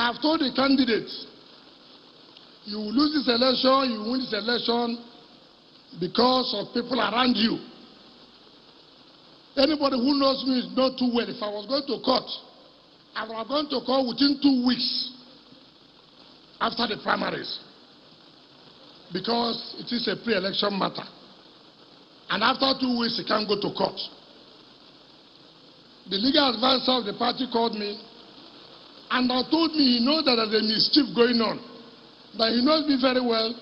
I've told the candidates, you will lose this election, you will win this election because of people around you. Anybody who knows me knows too well. If I was going to court, I would have gone to court within 2 weeks after the primaries, because it is a pre-election matter. And after 2 weeks, you can't go to court. The legal advisor of the party called me and told me he knows that there's a mischief going on. That he knows me very well.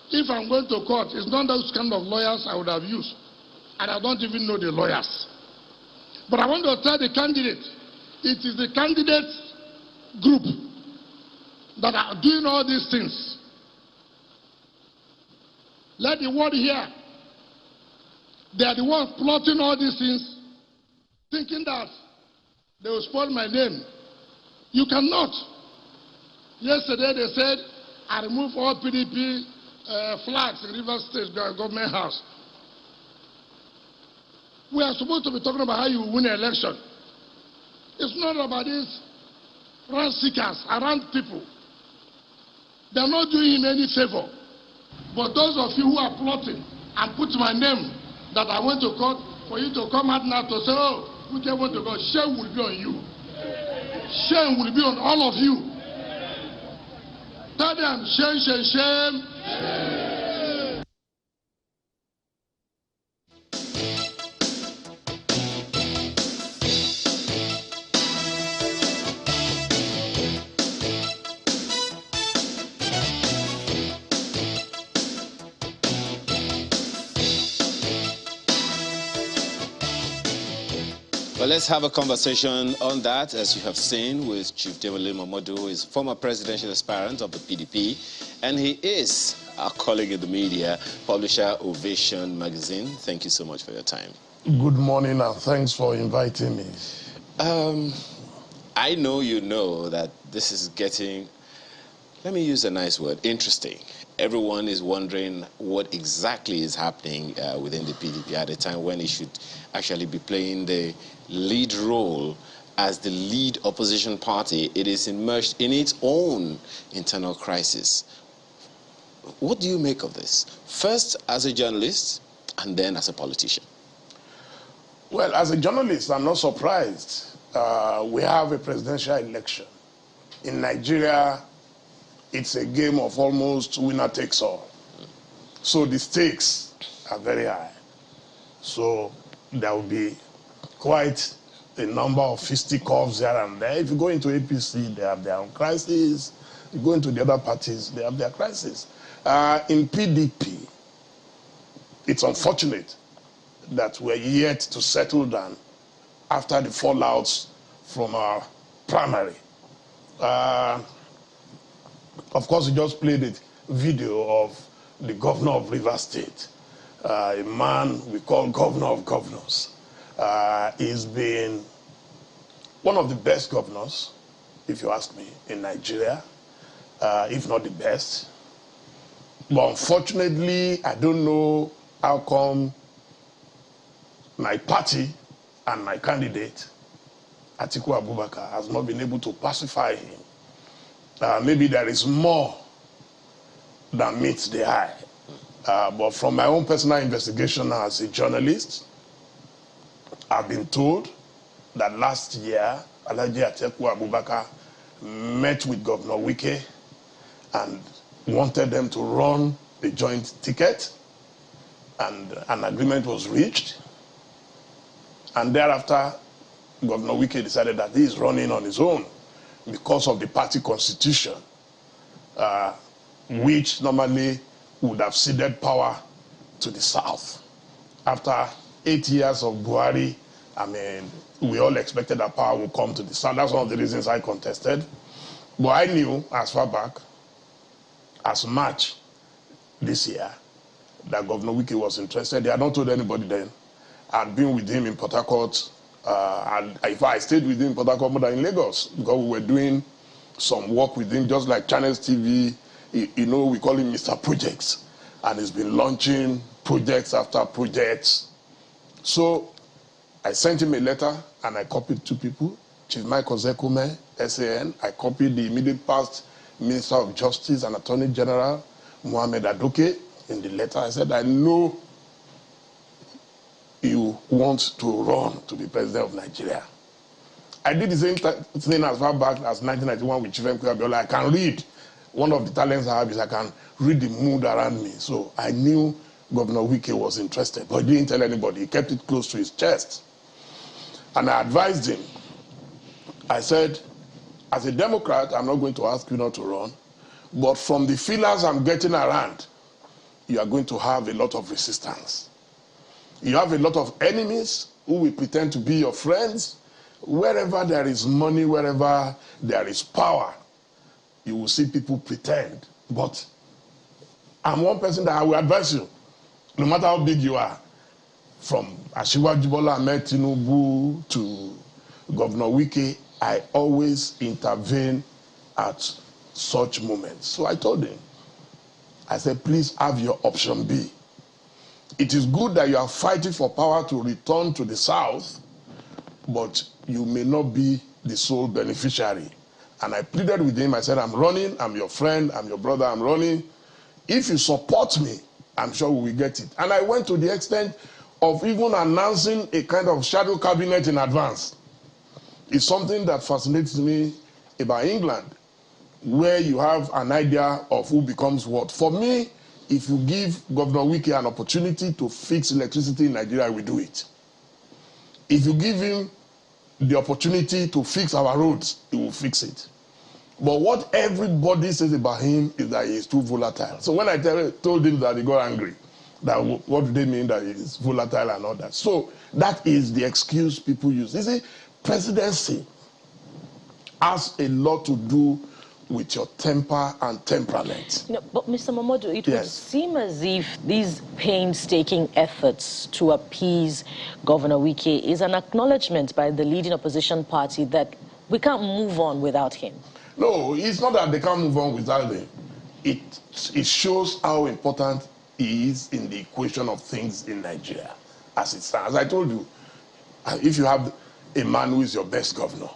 If I'm going to court, it's not those kind of lawyers I would have used. And I don't even know the lawyers. But I want to tell the candidate, it is the candidates group that are doing all these things. Let the world hear. They are the ones plotting all these things, thinking that they will spoil my name. You cannot. Yesterday they said, I removed all PDP flags in River State government house. We are supposed to be talking about how you win an election. It's not about these run seekers around people. They are not doing him any favor. But those of you who are plotting and put my name that I went to court, for you to come out now to say, oh, we can't want to go, shame will be on you. Shame will be on all of you. Tell them, shame, shame, shame. Shame. Well, let's have a conversation on that, as you have seen, with Chief Dele Momodu, who is former presidential aspirant of the PDP, and he is our colleague in the media, publisher Ovation magazine. Thank you so much for your time. Good morning, and thanks for inviting me. I know you know that this is getting, let me use a nice word, interesting. Everyone is wondering what exactly is happening within the PDP at a time when it should actually be playing the lead role as the lead opposition party. It is immersed in its own internal crisis. What do you make of this? First as a journalist and then as a politician. Well, as a journalist, I'm not surprised. We have a presidential election. In Nigeria, it's a game of almost winner takes all. So the stakes are very high. So there will be quite a number of fisticuffs here and there. If you go into APC, they have their own crisis. You go into the other parties, they have their crisis. In PDP, it's unfortunate that we're yet to settle down after the fallouts from our primary. Of course, we just played a video of the governor of River State, a man we call governor of governors. He's been one of the best governors, if you ask me, in Nigeria, if not the best. But unfortunately, I don't know how come my party and my candidate, Atiku Abubakar, has not been able to pacify him. Maybe there is more than meets the eye. But from my own personal investigation as a journalist, I've been told that last year, Alhaji Atiku Abubakar met with Governor Wike and wanted them to run a joint ticket, and an agreement was reached. And thereafter, Governor Wike decided that he is running on his own because of the party constitution, which normally would have ceded power to the South. After 8 years of Buhari, I mean, we all expected that power would come to the South. That's one of the reasons I contested. But I knew as far back as March this year that Governor Wike was interested. He had not told anybody then. I'd been with him in Port Harcourt, and in fact, I stayed with him in Port Harcourt more than in Lagos, because we were doing some work with him, just like Channels TV. You know, we call him Mr. Projects, and he's been launching projects after projects. So I sent him a letter, and I copied 2 people, Chief Michael Zekume, SAN. I copied the immediate past Minister of Justice and Attorney General, Mohammed Adoke, in the letter. I said, I know you want to run to be president of Nigeria. I did the same thing as far back as 1991 with Chief M. Abiola. I can read. One of the talents I have is I can read the mood around me. So I knew Governor Wike was interested, but he didn't tell anybody. He kept it close to his chest. And I advised him. I said, as a Democrat, I'm not going to ask you not to run, but from the feelers I'm getting around, you are going to have a lot of resistance. You have a lot of enemies who will pretend to be your friends. Wherever there is money, wherever there is power, you will see people pretend. But I'm one person that I will advise you, no matter how big you are, from Asiwaju Bola Ahmed Tinubu to Governor Wike, I always intervene at such moments. So I told him, I said, please have your option B. It is good that you are fighting for power to return to the South, but you may not be the sole beneficiary. And I pleaded with him. I said, I'm running. I'm your friend. I'm your brother. I'm running. If you support me, I'm sure we will get it. And I went to the extent of even announcing a kind of shadow cabinet in advance. It's something that fascinates me about England, where you have an idea of who becomes what. For me, if you give Governor Wike an opportunity to fix electricity in Nigeria, we do it. If you give him the opportunity to fix our roads, he will fix it. But what everybody says about him is that he is too volatile. So when I told him that, he got angry. That what do they mean that he is volatile and all that? So that is the excuse people use. You see, presidency has a lot to do with your temper and temperament. No, but Mr. Momodu, it would seem as if these painstaking efforts to appease Governor Wike is an acknowledgement by the leading opposition party that we can't move on without him. No, it's not that they can't move on without him. It shows how important he is in the equation of things in Nigeria as it stands. As I told you, if you have a man who is your best governor,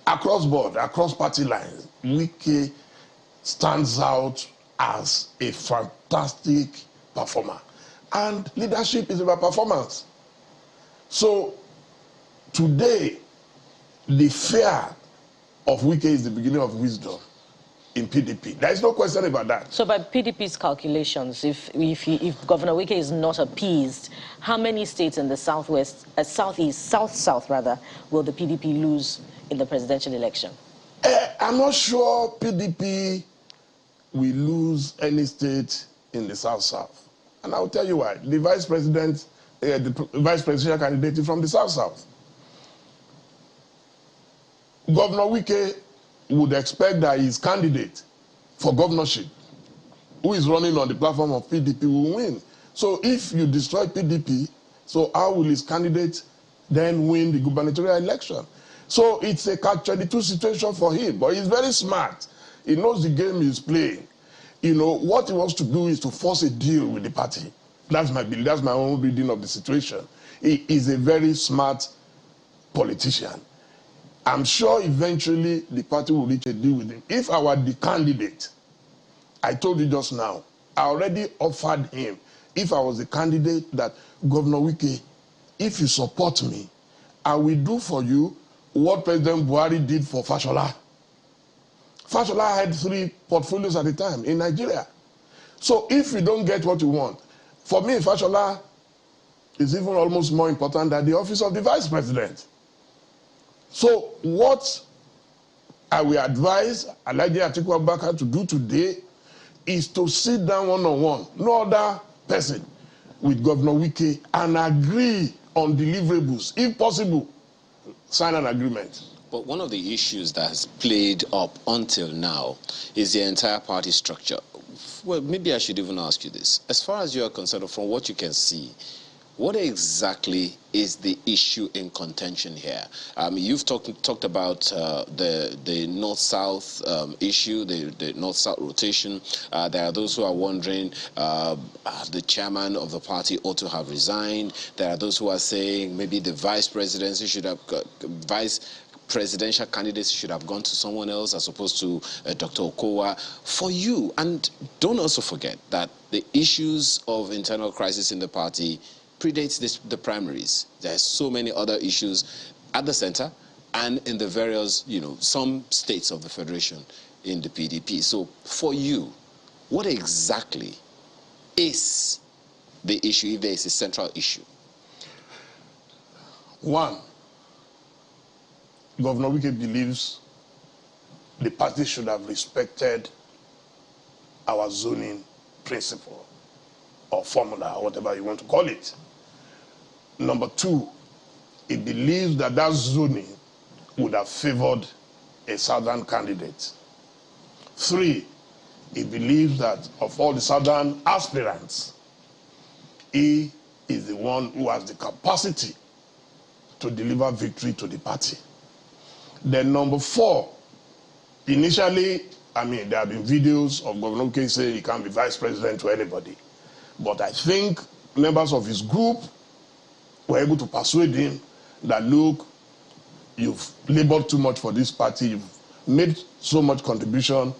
across board, across party lines, Wike stands out as a fantastic performer. And leadership is about performance. So today, the fear of Wike is the beginning of wisdom in PDP. There is no question about that. So by PDP's calculations, if Governor Wike is not appeased, how many states in the southwest, southeast, south rather, will the PDP lose in the presidential election? I'm not sure PDP will lose any state in the south. And I'll tell you why. The vice president, the vice presidential candidate is from the south. Governor Wike would expect that his candidate for governorship, who is running on the platform of PDP, will win. So if you destroy PDP, so how will his candidate then win the gubernatorial election? So it's a catch-22 situation for him, but he's very smart. He knows the game he's playing. You know, what he wants to do is to force a deal with the party. That's my belief. That's my own reading of the situation. He is a very smart politician. I'm sure eventually the party will reach a deal with him. If I were the candidate, I told you just now, I already offered him, if I was the candidate, that Governor Wike, if you support me, I will do for you what President Buhari did for Fashola. Fashola had 3 portfolios at a time in Nigeria. So if you don't get what you want, for me, Fashola is even almost more important than the office of the vice president. So what I will advise Alhaji Atiku Abubakar to do today is to sit down one-on-one, no other person, with Governor Wike and agree on deliverables. If possible, sign an agreement. But one of the issues that has played up until now is the entire party structure. Well, maybe I should even ask you this. As far as you are concerned, from what you can see, what exactly is the issue in contention here? You've talked about the North-South issue, the North-South rotation. There are those who are wondering the chairman of the party ought to have resigned. There are those who are saying maybe the vice presidency should have, vice presidential candidates should have gone to someone else as opposed to Dr. Okowa. For you, and don't also forget that the issues of internal crisis in the party predates the primaries. There's so many other issues at the center and in the various, some states of the federation in the PDP. So for you, what exactly is the issue, if there is a central issue? One, Governor Wike believes the party should have respected our zoning principle or formula, or whatever you want to call it. Number two, he believes that that zoning would have favored a southern candidate. Three, he believes that of all the southern aspirants, he is the one who has the capacity to deliver victory to the party. Then number four, initially, there have been videos of Governor Wike saying he can't be vice president to anybody. But I think members of his group were able to persuade him that, look, you've labored too much for this party, you've made so much contribution,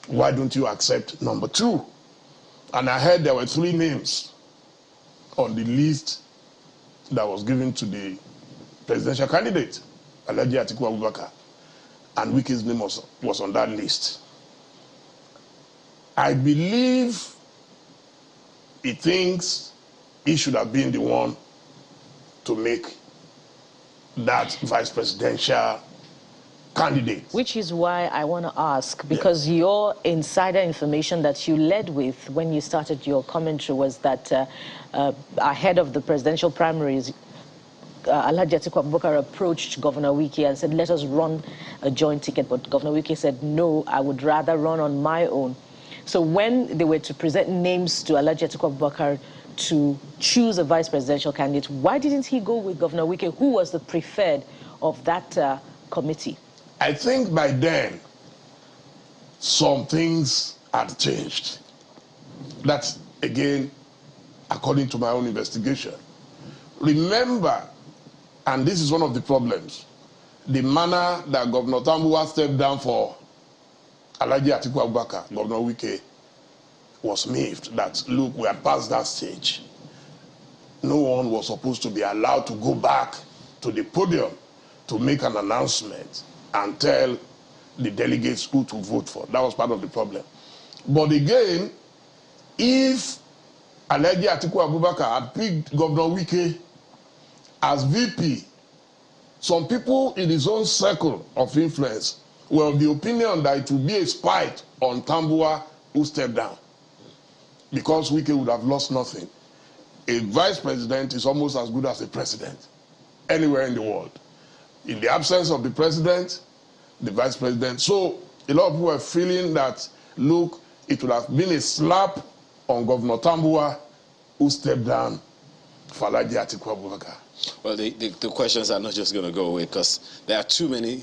why don't you accept number two? And I heard there were 3 names on the list that was given to the presidential candidate, Alhaji Atiku Abubakar, and Wike's name was on that list. I believe he thinks he should have been the one to make that vice presidential candidate. Which is why I want to ask, because your insider information that you led with when you started your commentary was that ahead of the presidential primaries, Alhaji Atiku Abubakar approached Governor Wike and said, let us run a joint ticket. But Governor Wike said, no, I would rather run on my own. So when they were to present names to Alhaji Atiku Abubakar to choose a vice presidential candidate, why didn't he go with Governor Wike, who was the preferred of that committee? I think by then, some things had changed. That's, again, according to my own investigation. Remember, and this is one of the problems, the manner that Governor Tambuwa stepped down for Alhaji Atiku Abubakar, Governor Wike, was miffed that, look, we had passed that stage. No one was supposed to be allowed to go back to the podium to make an announcement and tell the delegates who to vote for. That was part of the problem. But again, if Alhaji Atiku Abubakar had picked Governor Wike as VP, some people in his own circle of influence were of the opinion that it would be a spite on Tambuwa who stepped down, because Wike would have lost nothing. A vice president is almost as good as a president anywhere in the world. In the absence of the president, the vice president. So a lot of people were feeling that, look, it would have been a slap on Governor Tambuwa who stepped down for Alhaji Atiku Abubakar. Well, the questions are not just going to go away, because there are too many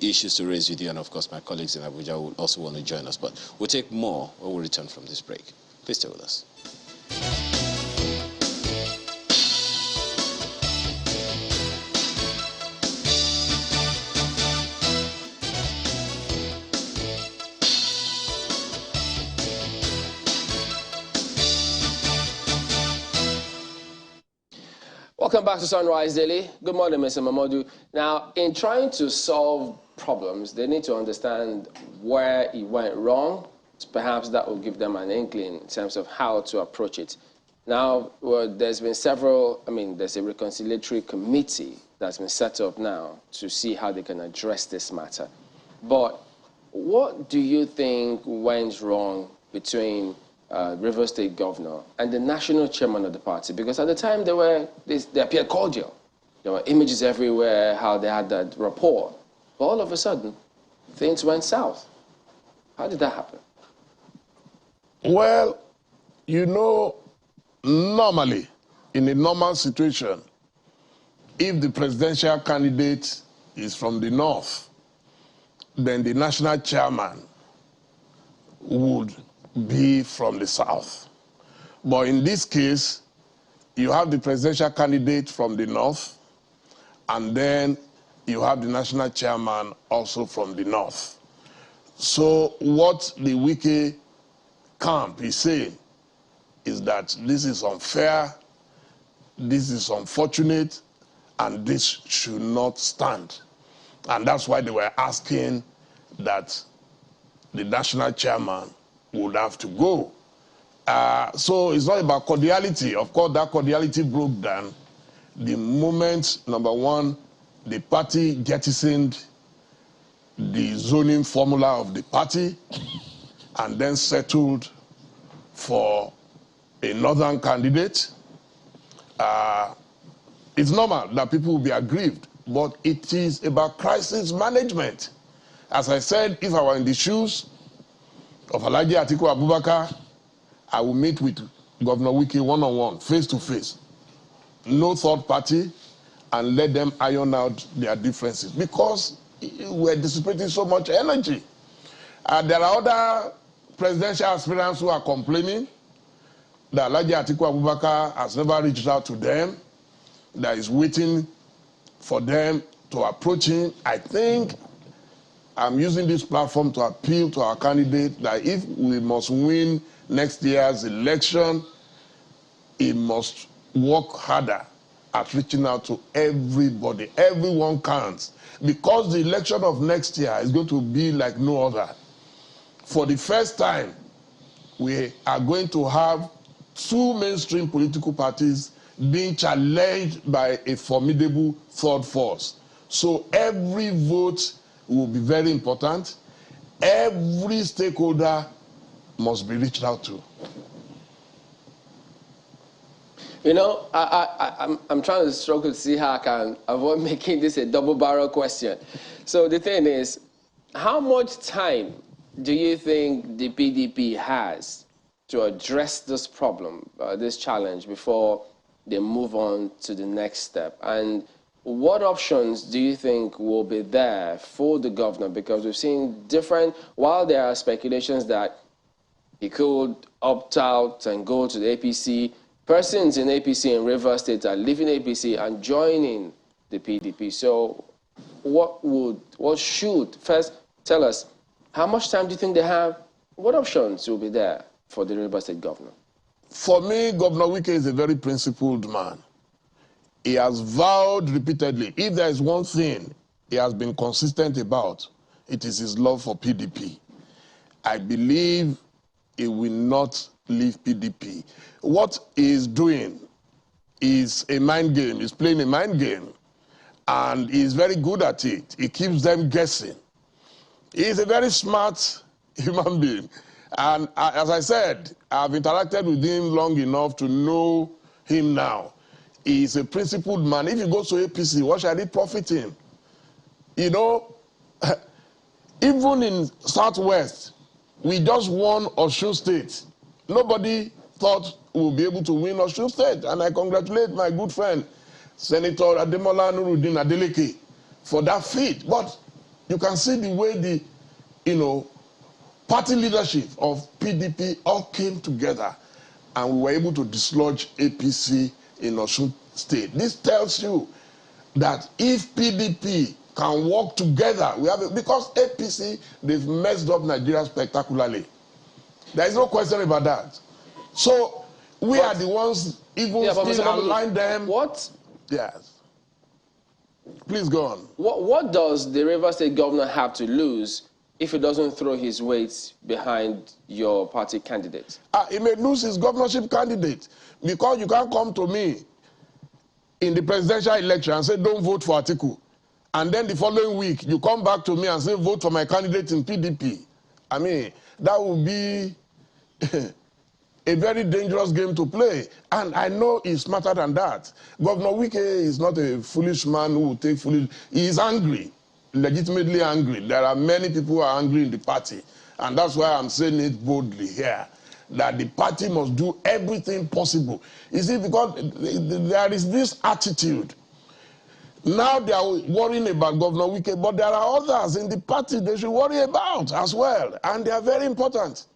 issues to raise with you, and of course my colleagues in Abuja will also want to join us. But we'll take more when we return from this break. Please stay with us. Welcome back to Sunrise Daily. Good morning, Mr. Momodu. Now, in trying to solve problems, they need to understand where it went wrong. Perhaps that will give them an inkling in terms of how to approach it. Now, there's been several, there's a reconciliatory committee that's been set up now to see how they can address this matter. But what do you think went wrong between River State Governor and the national chairman of the party? Because at the time they appeared cordial. There were images everywhere, how they had that rapport. But all of a sudden, things went south. How did that happen? Well, normally, in a normal situation, if the presidential candidate is from the north, then the national chairman would be from the south. But in this case, you have the presidential candidate from the north, and then you have the national chairman also from the north. So what the Wike camp is saying is that this is unfair, this is unfortunate, and this should not stand. And that's why they were asking that the national chairman would have to go. So it's not about cordiality. Of course, that cordiality broke down the moment, number one, the party jettisoned the zoning formula of the party and then settled for a northern candidate. It's normal that people will be aggrieved, but it is about crisis management. As I said, if I were in the shoes of Alhaji Atiku Abubakar, I will meet with Governor Wike one-on-one, face-to-face. No third party, and let them iron out their differences, because we're dissipating so much energy. There are other presidential aspirants who are complaining that Alhaji Atiku Abubakar has never reached out to them, that is waiting for them to approach him. I think I'm using this platform to appeal to our candidate that if we must win next year's election, he must work harder at reaching out to everybody. Everyone counts, because the election of next year is going to be like no other. For the first time, we are going to have two mainstream political parties being challenged by a formidable third force. So every vote will be very important. Every stakeholder must be reached out to. You know, I'm trying to struggle to see how I can avoid making this a double-barrel question. So the thing is, how much time do you think the PDP has to address this problem, this challenge, before they move on to the next step? And what options do you think will be there for the governor? Because we've seen different, while there are speculations that he could opt out and go to the APC, persons in APC in Rivers State are leaving APC and joining the PDP. So what should, first tell us, how much time do you think they have? What options will be there for the Rivers State governor? For me, Governor Wike is a very principled man. He has vowed repeatedly, if there is one thing he has been consistent about, it is his love for PDP. I believe he will not leave PDP. What he is doing is a mind game. He's playing a mind game, and he's very good at it. He keeps them guessing. He's a very smart human being. And as I said, I've interacted with him long enough to know him now. He's a principled man. If he goes to APC, what shall it profit him? You know, even in Southwest, we just won Osun State. Nobody thought we would be able to win Osun State. And I congratulate my good friend, Senator Ademola Nuruddin Adeleke, for that feat. But you can see the way the, party leadership of PDP all came together, and we were able to dislodge APC in Osun State. This tells you that if PDP can work together, because APC, they've messed up Nigeria spectacularly. There is no question about that. So we are the ones even still align them. What? Yes. Please go on. What does the Rivers State governor have to lose if he doesn't throw his weight behind your party candidate? He may lose his governorship candidate, because you can't come to me in the presidential election and say, don't vote for Atiku. And then the following week, you come back to me and say, vote for my candidate in PDP. I mean, that would be a very dangerous game to play. And I know he's smarter than that. Governor Wike is not a foolish man who will take foolish. He is angry, legitimately angry. There are many people who are angry in the party. And that's why I'm saying it boldly here, that the party must do everything possible. You see, because there is this attitude. Now they are worrying about Governor Wike, but there are others in the party they should worry about as well. And they are very important.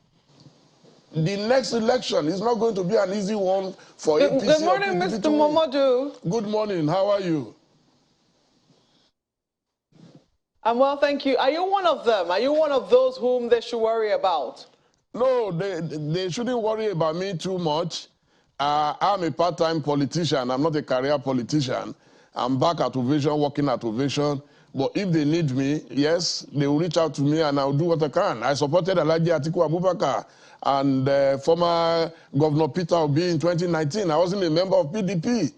The next election is not going to be an easy one for APC. Good morning, Mr. Momodu. Good morning. How are you? Well, thank you. Are you one of them? Are you one of those whom they should worry about? No, they shouldn't worry about me too much. I'm a part-time politician. I'm not a career politician. I'm back at Ovation, working at Ovation. But if they need me, yes, they will reach out to me and I'll do what I can. I supported Alhaji Atiku Abubakar and former Governor Peter Obi in 2019. I wasn't a member of PDP.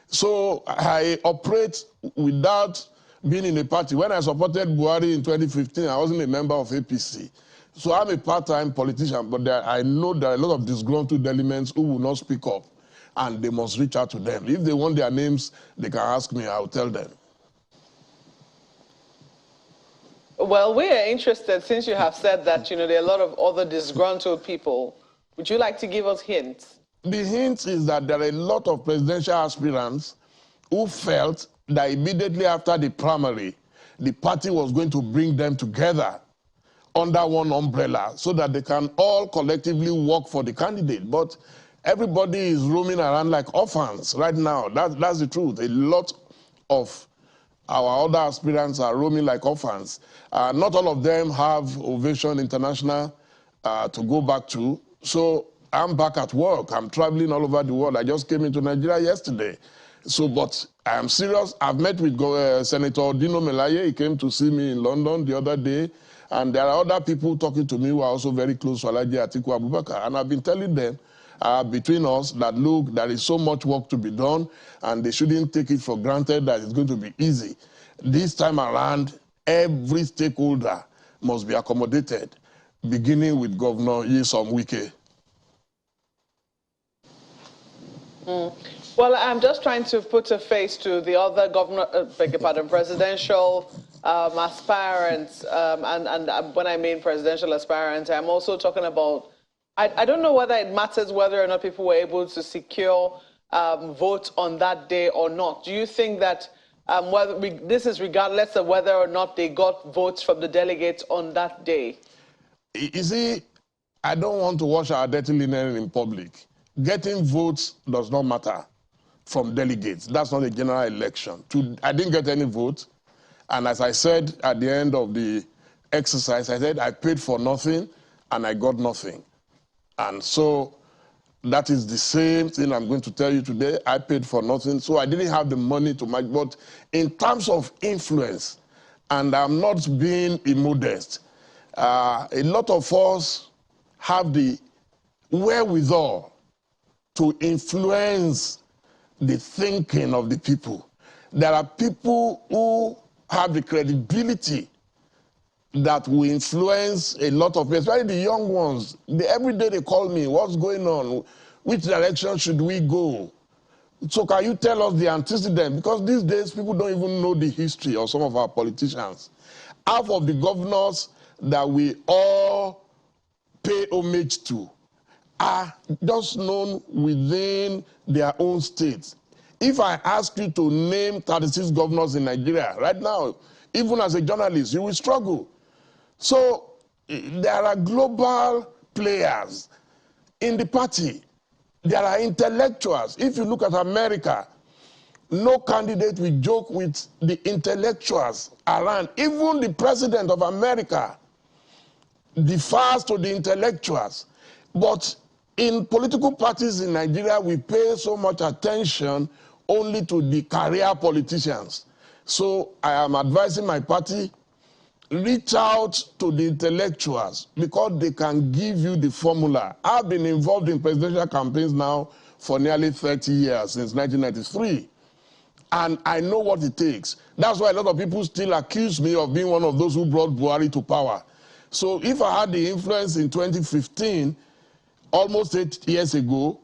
So I operate without being in a party. When I supported Buhari in 2015, I wasn't a member of APC. So I'm a part-time politician, but I know there are a lot of disgruntled elements who will not speak up, and they must reach out to them. If they want their names, they can ask me, I'll tell them. Well, we are interested, since you have said that, there are a lot of other disgruntled people. Would you like to give us hints? The hint is that there are a lot of presidential aspirants who felt that immediately after the primary, the party was going to bring them together under one umbrella so that they can all collectively work for the candidate. But everybody is roaming around like orphans right now. That's the truth. A lot of our other aspirants are roaming like orphans. Not all of them have Ovation International to go back to. So I'm back at work. I'm traveling all over the world. I just came into Nigeria yesterday. So, but I am serious. I've met with Senator Dino Melaye. He came to see me in London the other day. And there are other people talking to me who are also very close to Alhaji Atiku Abubakar. And I've been telling them between us that, look, there is so much work to be done, and they shouldn't take it for granted that it's going to be easy. This time around, every stakeholder must be accommodated, beginning with Governor Nyesom Wike. Well, I'm just trying to put a face to the other presidential aspirants. And when I mean presidential aspirants, I'm also talking about, I don't know whether it matters whether or not people were able to secure votes on that day or not. Do you think that this is regardless of whether or not they got votes from the delegates on that day? You see, I don't want to wash our dirty linen in public. Getting votes does not matter from delegates. That's not a general election. I didn't get any votes. And as I said at the end of the exercise, I said I paid for nothing and I got nothing. And so that is the same thing I'm going to tell you today. I paid for nothing, so I didn't have the money to match. But in terms of influence, and I'm not being immodest, a lot of us have the wherewithal to influence the thinking of the people. There are people who have the credibility that will influence a lot of people, especially the young ones. Every day they call me, what's going on? Which direction should we go? So can you tell us the antecedent? Because these days people don't even know the history of some of our politicians. Half of the governors that we all pay homage to are just known within their own states. If I ask you to name 36 governors in Nigeria right now, even as a journalist, you will struggle. So there are global players in the party. There are intellectuals. If you look at America, no candidate will joke with the intellectuals around. Even the president of America defers to the intellectuals. But in political parties in Nigeria, we pay so much attention only to the career politicians. So I am advising my party, reach out to the intellectuals because they can give you the formula. I've been involved in presidential campaigns now for nearly 30 years, since 1993. And I know what it takes. That's why a lot of people still accuse me of being one of those who brought Buhari to power. So if I had the influence in 2015, almost 8 years ago,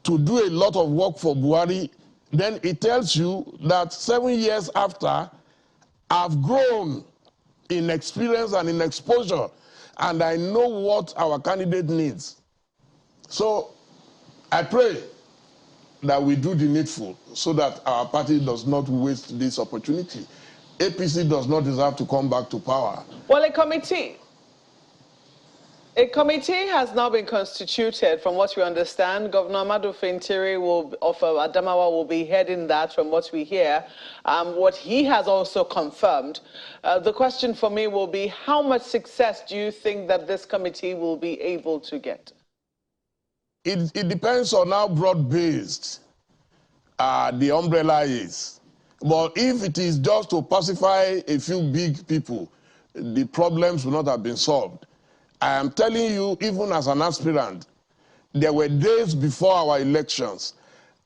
to do a lot of work for Buhari, then it tells you that 7 years after, I've grown in experience and in exposure, and I know what our candidate needs. So I pray that we do the needful so that our party does not waste this opportunity. APC does not deserve to come back to power. Well, a committee A committee has now been constituted, from what we understand. Governor Momodu of Adamawa will be heading that, from what we hear. What he has also confirmed. The question for me will be, how much success do you think that this committee will be able to get? It depends on how broad-based the umbrella is. But if it is just to pacify a few big people, the problems will not have been solved. I am telling you, even as an aspirant, there were days before our elections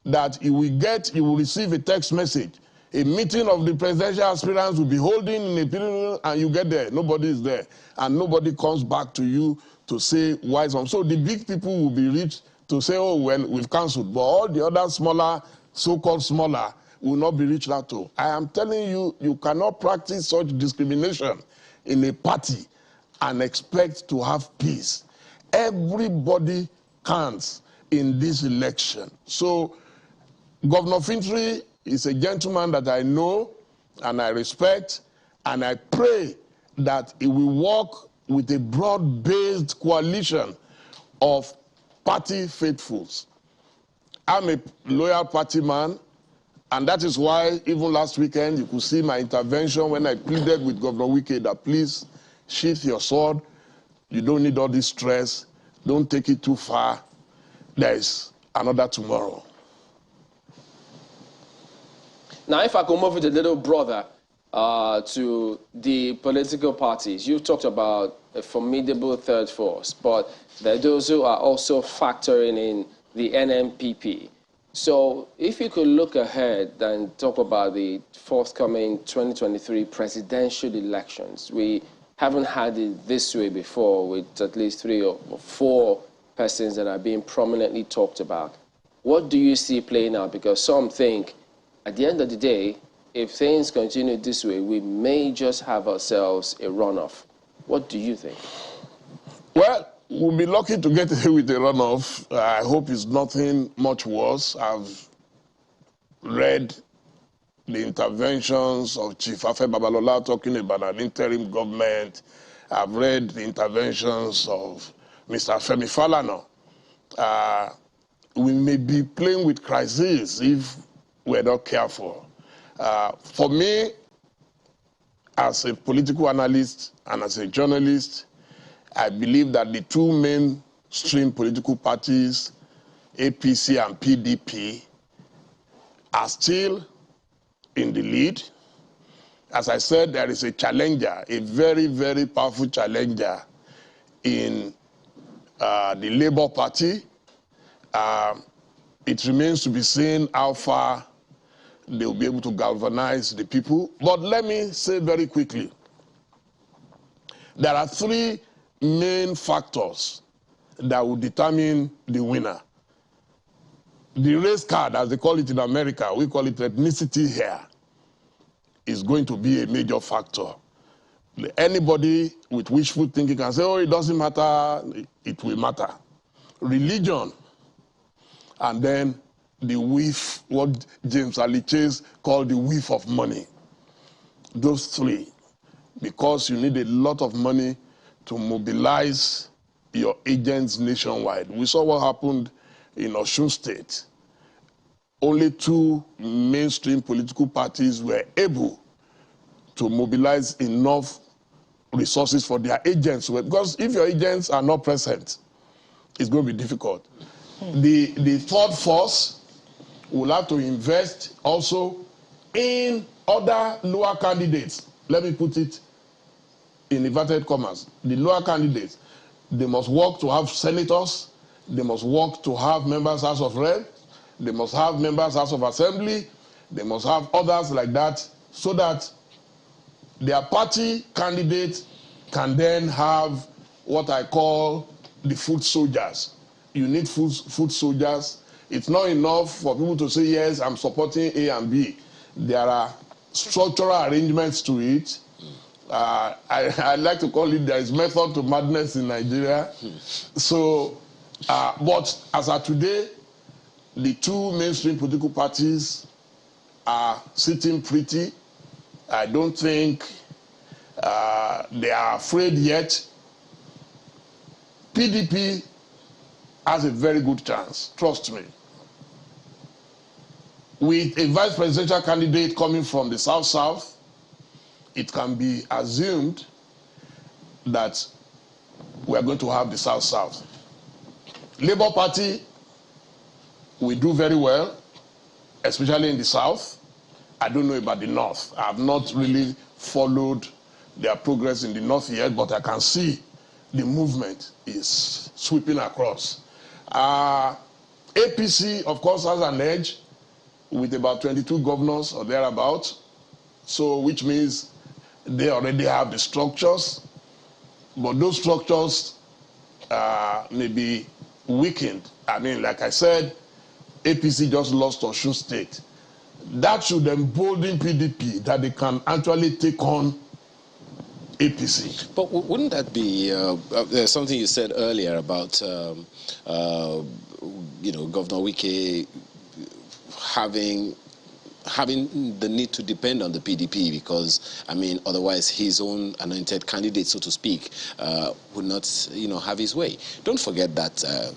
that you will receive a text message. A meeting of the presidential aspirants will be holding in a period, and you get there, nobody is there, and nobody comes back to you to say why some. So the big people will be reached to say, oh, well, we've cancelled, but all the other smaller, so-called smaller, will not be reached out to. I am telling you, you cannot practice such discrimination in a party and expect to have peace. Everybody counts in this election. So Governor Fintri is a gentleman that I know and I respect, and I pray that he will work with a broad-based coalition of party faithfuls. I'm a loyal party man, and that is why even last weekend you could see my intervention when I pleaded with Governor Wike that please sheath your sword. You don't need all this stress. Don't take it too far. There is another tomorrow. Now, if I could move with a little brother to the political parties, you've talked about a formidable third force, but there are those who are also factoring in the NNPP. So if you could look ahead and talk about the forthcoming 2023 presidential elections, we haven't had it this way before, with at least 3 or 4 persons that are being prominently talked about. What do you see playing out? Because some think, at the end of the day, if things continue this way, we may just have ourselves a runoff. What do you think? Well, we'll be lucky to get away with a runoff. I hope it's nothing much worse. I've read the interventions of Chief Afe Babalola talking about an interim government. I've read the interventions of Mr. Femi Falana. We may be playing with crisis if we're not careful. For me, as a political analyst and as a journalist, I believe that the 2 mainstream political parties, APC and PDP, are still in the lead. As I said, there is a challenger, a very, very powerful challenger in the Labour Party. It remains to be seen how far they'll be able to galvanize the people. But let me say very quickly, there are 3 main factors that will determine the winner. The race card, as they call it in America, we call it ethnicity here, is going to be a major factor. Anybody with wishful thinking can say, oh, it doesn't matter, it will matter. Religion, and then the whiff, what James Ali Chase called the whiff of money. Those 3, because you need a lot of money to mobilize your agents nationwide. We saw what happened in Osun State. Only 2 mainstream political parties were able to mobilize enough resources for their agents. Because if your agents are not present, it's going to be difficult. The third force will have to invest also in other lower candidates. Let me put it in inverted commas. The lower candidates, they must work to have senators, they must work to have members House of Reps, they must have members House of Assembly, they must have others like that, so that their party candidates can then have what I call the foot soldiers. You need foot soldiers. It's not enough for people to say, yes, I'm supporting A and B. There are structural arrangements to it. I like to call it, there is method to madness in Nigeria. So, but as of today, the 2 mainstream political parties are sitting pretty. I don't think they are afraid yet PDP has a very good chance, trust me. With a vice presidential candidate coming from the South-South, it can be assumed that we are going to have the South-South. Labour Party will do very well, especially in the South. I don't know about the North. I have not really followed their progress in the North yet, but I can see the movement is sweeping across. APC, of course, has an edge with about 22 governors or thereabouts, so which means they already have the structures, but those structures may be weakened. I mean, like I said, APC just lost Osun State. That should embolden PDP that they can actually take on APC. But wouldn't that be something you said earlier about, Governor Wike having the need to depend on the PDP because, I mean, otherwise his own anointed candidate, so to speak, would not, have his way. Don't forget that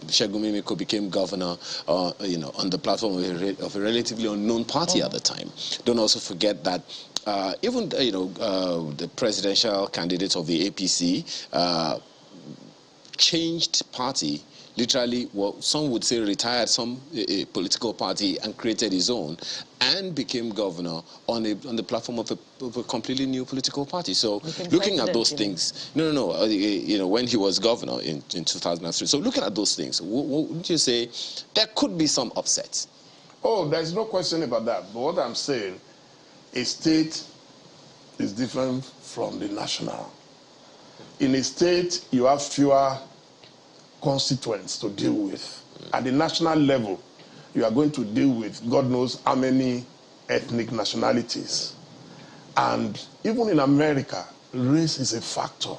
Segun Mimiko became governor, on the platform of a relatively unknown party at the time. Don't also forget that even, the presidential candidate of the APC changed party. Literally, well, some would say retired some political party and created his own, and became governor on the platform of a completely new political party. So, looking at those things, when he was governor in 2003. So, looking at those things, wouldn't you say there could be some upsets? Oh, there's no question about that. But what I'm saying, a state is different from the national. In a state, you have fewer constituents to deal with. At the national level, you are going to deal with God knows how many ethnic nationalities. And even in America, race is a factor.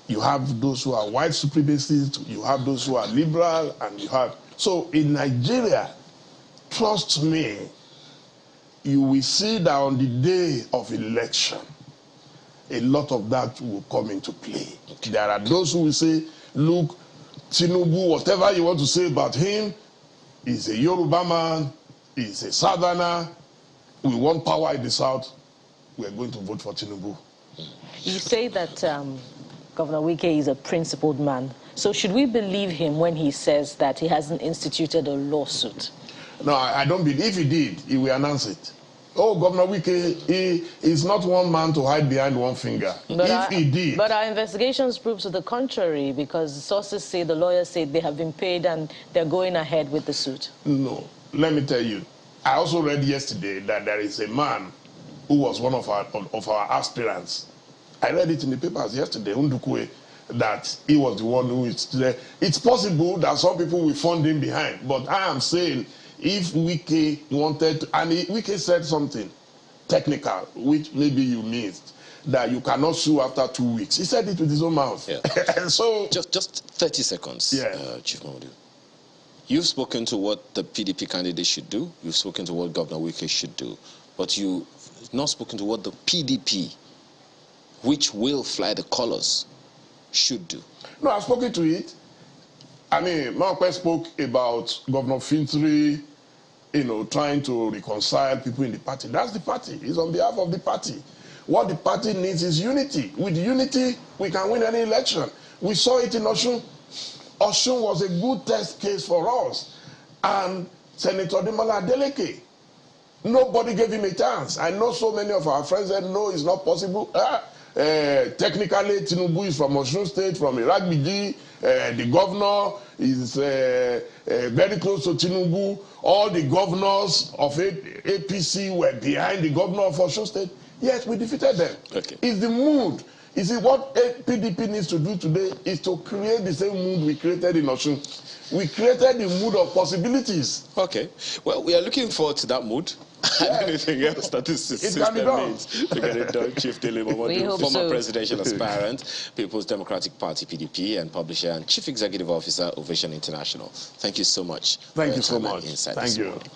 You have those who are white supremacists, you have those who are liberal, and you have... So in Nigeria, trust me, you will see that on the day of election, a lot of that will come into play. Okay. There are those who will say, look, Tinubu, whatever you want to say about him, he's a Yoruba man, he's a Southerner, we want power in the South, we're going to vote for Tinubu. You say that Governor Wike is a principled man. So should we believe him when he says that he hasn't instituted a lawsuit? No, I don't believe. If he did, he will announce it. Oh, Governor Wike, he is not one man to hide behind one finger. But he did. But our investigations prove to the contrary, because sources say, the lawyers say they have been paid and they're going ahead with the suit. No, let me tell you. I also read yesterday that there is a man who was one of our aspirants. I read it in the papers yesterday, Ndukwe, that he was the one who is there. It's possible that some people will fund him behind, but I am saying, if Wike wanted to, and Wike said something technical, which maybe you missed, that you cannot sue after 2 weeks. He said it with his own mouth. Yeah. So just 30 seconds, yeah. Chief Momodu. You've spoken to what the PDP candidate should do. You've spoken to what Governor Wike should do. But you've not spoken to what the PDP, which will fly the colors, should do. No, I've spoken to it. I mean, Mark spoke about Governor Fintri, trying to reconcile people in the party. That's the party. It's on behalf of the party. What the party needs is unity. With unity, we can win any election. We saw it in Osun. Osun was a good test case for us. And Senator Dele, nobody gave him a chance. I know so many of our friends said, no, it's not possible. Technically, Tinubu is from Osun State, from Iragbiji. The governor is very close to Tinubu. All the governors of APC were behind the governor of Osun State. Yes, we defeated them. Okay. It's the mood. You see, what PDP needs to do today is to create the same mood we created in Osun. We created the mood of possibilities. Okay. Well, we are looking forward to that mood. Yeah. Anything else that this system means to get it done. Chief Dele Momodu, former presidential aspirant, People's Democratic Party, PDP, and publisher and Chief Executive Officer, Ovation International. Thank you so much. Thank you so much. Thank you. Morning.